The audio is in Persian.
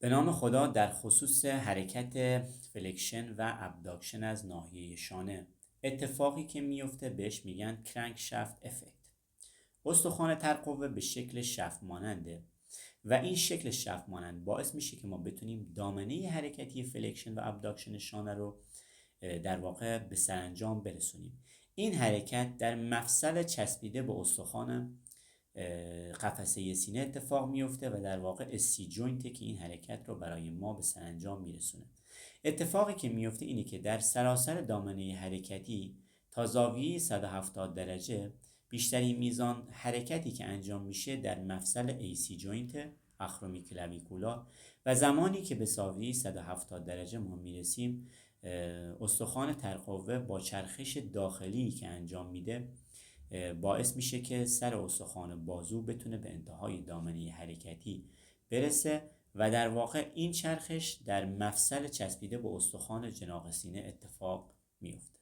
به نام خدا. در خصوص حرکت فلکشن و ابداکشن از ناحیه شانه، اتفاقی که میفته بهش میگن کرنک شافت افکت. استخوان ترقوه به شکل شفت ماننده و این شکل شفت مانند باعث میشه که ما بتونیم دامنه حرکتی فلکشن و ابداکشن شانه رو در واقع به سرانجام برسونیم. این حرکت در مفصل چسبیده به استخوان قفسه سینه اتفاق میفته و در واقع اسی جوینته که این حرکت رو برای ما به سرانجام میرسونه. اتفاقی که میفته اینه که در سراسر دامنه حرکتی تا زاویه 170 درجه بیشترین میزان حرکتی که انجام میشه در مفصل ایسی جوینت اخرومیکلاویکولا و زمانی که به زاویه 170 درجه ما میرسیم استخوان ترقوه با چرخش داخلی که انجام میده باعث میشه که سر استخوان بازو بتونه به انتهای دامنه حرکتی برسه و در واقع این چرخش در مفصل چسبیده به استخوان جناق سینه اتفاق میفته.